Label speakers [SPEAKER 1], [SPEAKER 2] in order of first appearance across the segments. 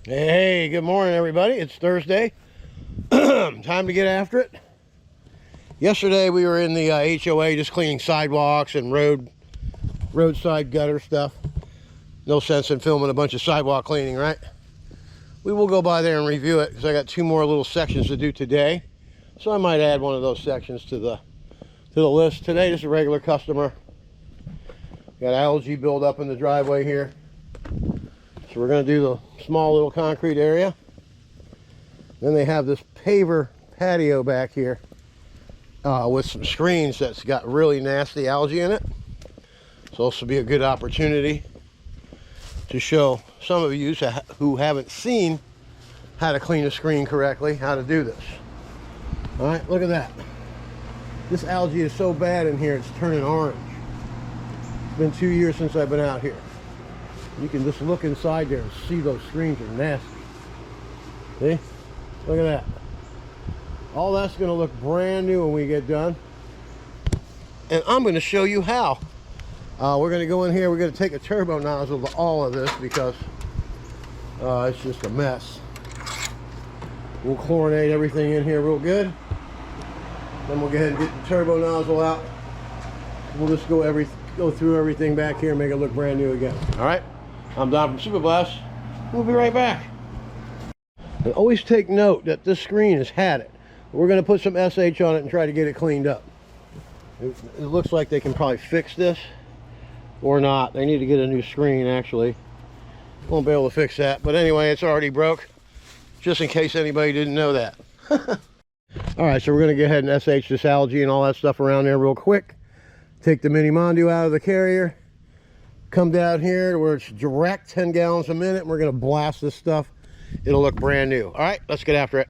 [SPEAKER 1] Hey, good morning, everybody. It's Thursday. Time to get after it. Yesterday we were in the HOA just cleaning sidewalks and roadside gutter stuff. No sense in filming a bunch of sidewalk cleaning, right? We will go by there and review it because I got 2 more little sections to do today. So I might add one of those sections to the list. Today, just a regular customer. Got algae build up in the driveway here. So we're going to do the small little concrete area. Then they have this paver patio back here with some screens that's got really nasty algae in it. So this will be a good opportunity to show some of you who haven't seen how to clean a screen correctly, how to do this. All right, look at that. This algae is so bad in here, it's turning orange. It's been 2 years since I've been out here. You can just look inside there and see those screens are nasty. See? Look at that. All that's going to look brand new when we get done. And I'm going to show you how. We're going to go in here. We're going to take a turbo nozzle to all of this because it's just a mess. We'll chlorinate everything in here real good. Then we'll go ahead and get the turbo nozzle out. We'll just go through everything back here and make it look brand new again. All right? I'm Don from Super Blast. We'll be right back. And always take note that this screen has had it. We're going to put some SH on it and try to get it cleaned up. It looks like they can probably fix this or not. They need to get a new screen, actually. Won't be able to fix that. But anyway, it's already broke, just in case anybody didn't know that. All right, so we're going to go ahead and SH this algae and all that stuff around there real quick. Take the mini Mondu out of the carrier. Come down here where it's direct 10 gallons a minute, and we're going to blast this stuff. It'll look brand new. All right, let's get after it.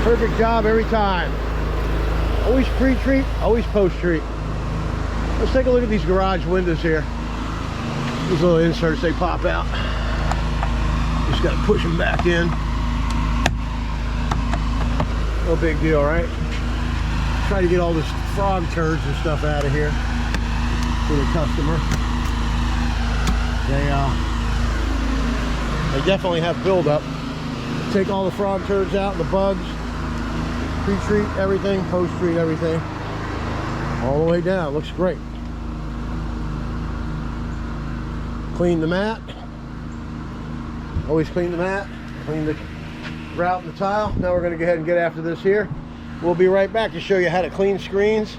[SPEAKER 1] Perfect job every time. Always pre-treat, always post-treat. Let's take a look at these garage windows here. These little inserts, they pop out. Just got to push them back in. No big deal, right? Try to get all this frog turds and stuff out of here for the customer. They definitely have buildup. Take all the frog turds out, the bugs. Pre-treat everything, post-treat everything, all the way down. Looks great. Clean the mat. Always clean the mat. Clean the grout and the tile. Now we're going to go ahead and get after this here. We'll be right back to show you how to clean screens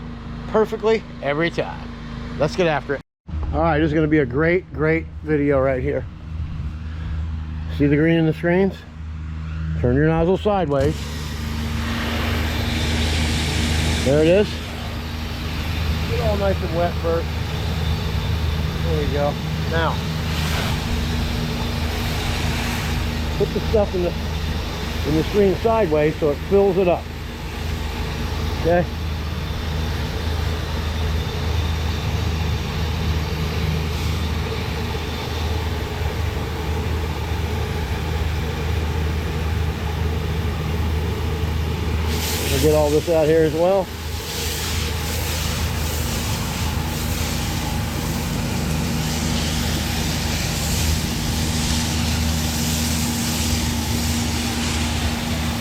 [SPEAKER 1] perfectly every time. Let's get after it. All right, this is going to be a great video right here. See the green in the screens? Turn your nozzle sideways. There it is. Get all nice and wet first. There you go. Now, put the stuff in the screen sideways so it fills it up. Okay. We'll get all this out here as well.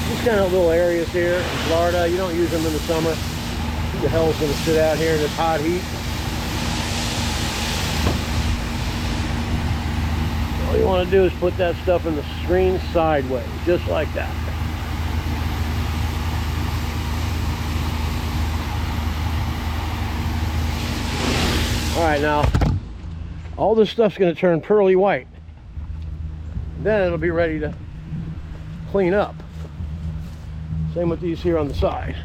[SPEAKER 1] These kind of little areas here in Florida, you don't use them in the summer. Who the hell is going to sit out here in this hot heat? All you want to do is put that stuff in the screen sideways, just like that. right, now all this stuff's going to turn pearly white. Then it'll be ready to clean up. Same with these here on the side.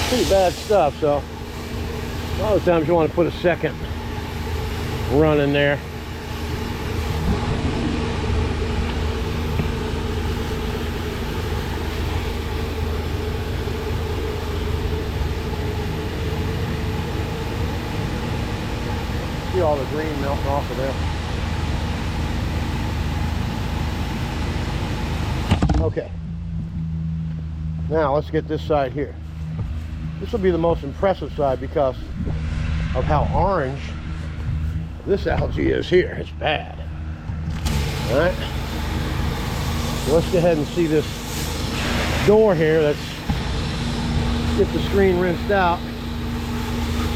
[SPEAKER 1] Pretty bad stuff, so a lot of times you want to put a second run in there. See all the green melting off of there. Okay, now let's get this side here. This will be the most impressive side because of how orange this algae is here. It's bad. All right. So let's go ahead and see this door here. Let's get the screen rinsed out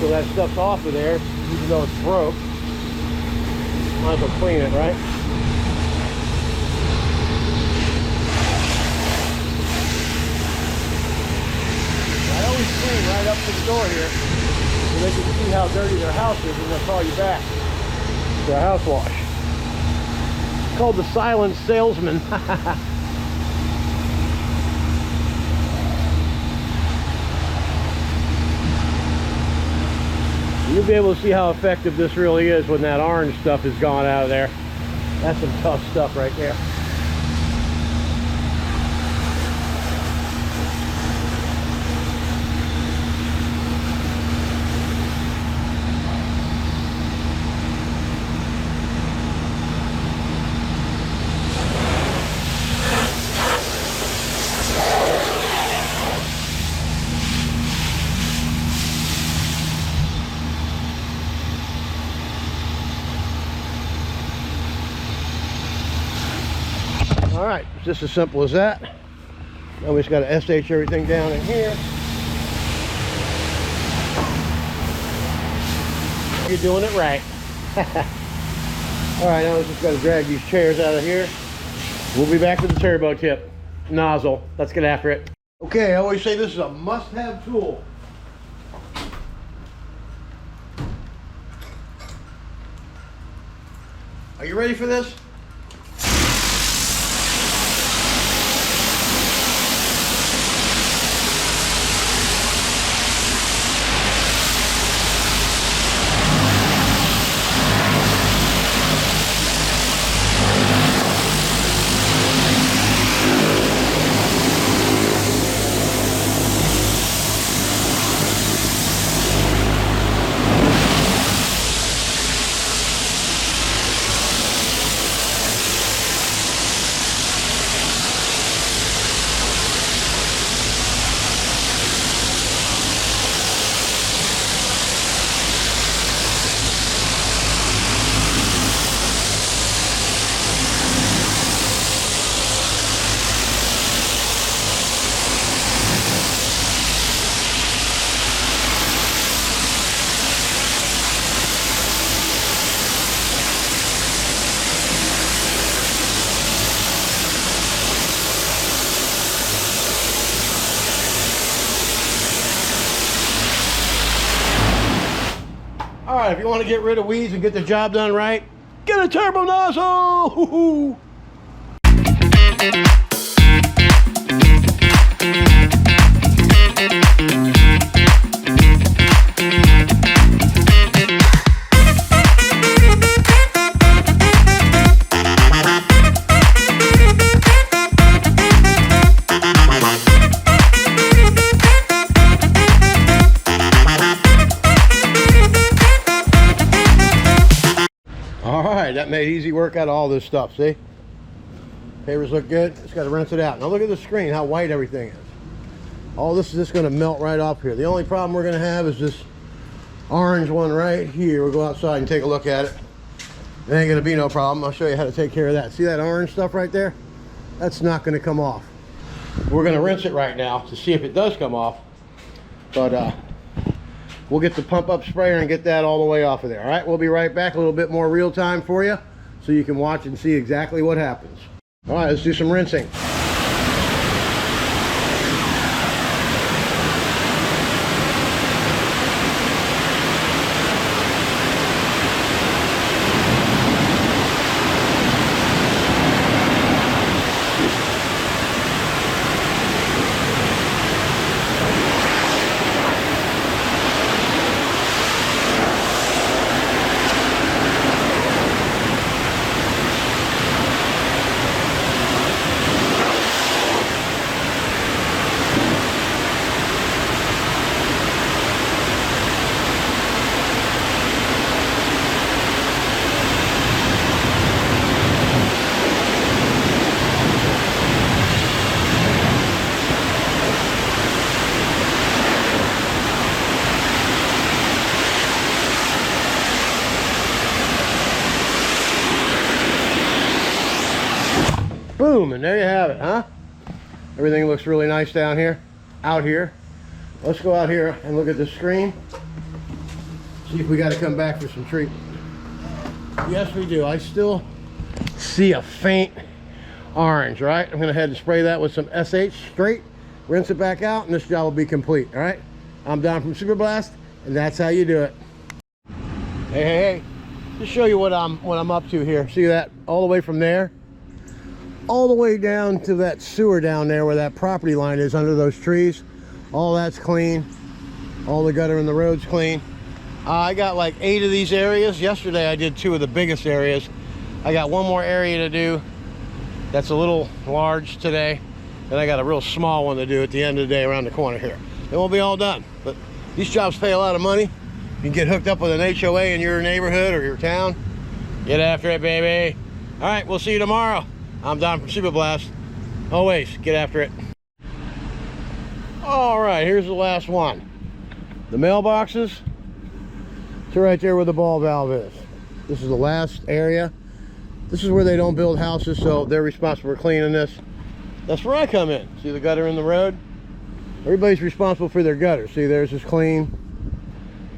[SPEAKER 1] so that stuff's off of there, even though it's broke. Might as well clean it, right? Clean right up to the door here so they can see how dirty their house is, and they'll call you back for a house wash. It's called the silent salesman. You'll be able to see how effective this really is when that orange stuff is gone out of there. That's some tough stuff right there. All right, it's just as simple as that. Now we just got to SH everything down in here. You're doing it right. All right, now we just got to drag these chairs out of here. We'll be back with the turbo tip nozzle. Let's get after it. Okay, I always say this is a must-have tool. Are you ready for this? All right, if you want to get rid of weeds and get the job done right, get a turbo nozzle! Hoo-hoo. That made easy work out of all this stuff, see? Papers look good. Just got to rinse it out. Now look at the screen, how white everything is. All this is just going to melt right off here. The only problem we're going to have is this orange one right here. We'll go outside and take a look at it. It ain't gonna be no problem. I'll show you how to take care of that. See that orange stuff right there? That's not gonna come off. We're gonna rinse it right now to see if it does come off. But we'll get the pump up sprayer and get that all the way off of there. All right, we'll be right back. A little bit more real time for you so you can watch and see exactly what happens. All right, let's do some rinsing. Boom, and there you have it, huh? Everything looks really nice down here, out here. Let's go out here and look at the screen. See if we got to come back for some treatment. Yes, we do. I still see a faint orange, right? I'm going to head and spray that with some SH straight, rinse it back out, and this job will be complete, all right? I'm Don from Super Blast, and that's how you do it. Hey, hey, hey. Just show you what I'm up to here. See that? All the way from there, all the way down to that sewer down there where that property line is under those trees. All that's clean. All the gutter in the road's clean. I got like 8 of these areas. Yesterday I did 2 of the biggest areas. I got 1 more area to do that's a little large today, and I got a real small one to do at the end of the day around the corner here. It won't be all done, but these jobs pay a lot of money. You can get hooked up with an HOA in your neighborhood or your town. Get after it, baby. All right, we'll see you tomorrow. I'm Don from Super Blast. Always get after it. All right, here's the last one. The mailboxes to right there where the ball valve is. This is the last area. This is where they don't build houses, so they're responsible for cleaning this. That's where I come in. See the gutter in the road? Everybody's responsible for their gutter. See, theirs is clean.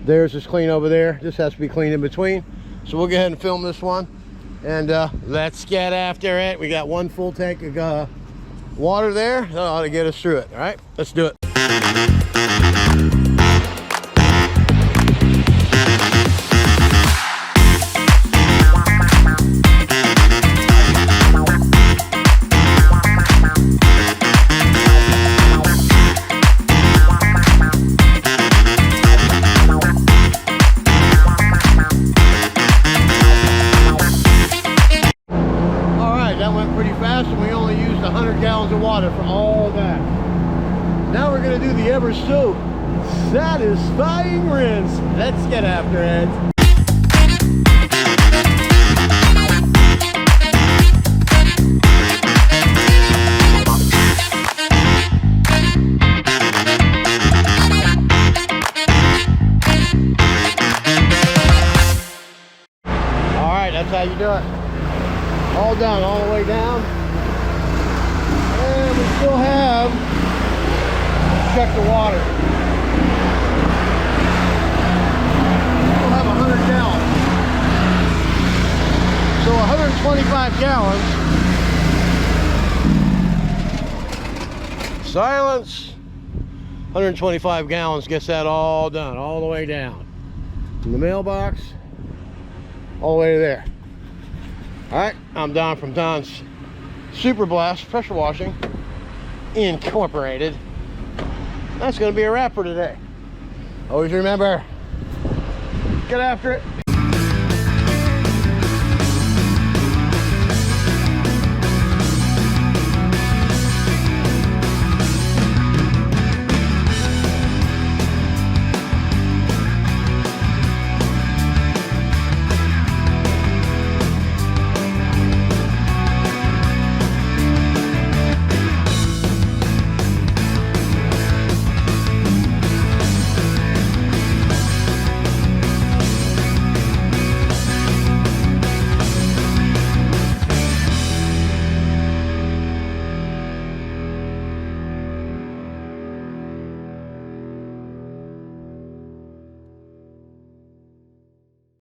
[SPEAKER 1] Theirs is clean over there. This has to be clean in between. So we'll go ahead and film this one. And let's get after it. We got 1 full tank of water there. That ought to get us through it. All right, let's do it. And we only used 100 gallons of water for all that. Now we're going to do the ever so satisfying rinse. Let's get after it. All right, that's how you do it. All done, all the way down. And we still have, check the water. Still have 100 gallons. So 125 gallons. Silence. 125 gallons gets that all done, all the way down. In the mailbox, all the way to there. All right, I'm Don from Don's Super Blast Pressure Washing Incorporated. That's going to be a wrap for today. Always remember, get after it.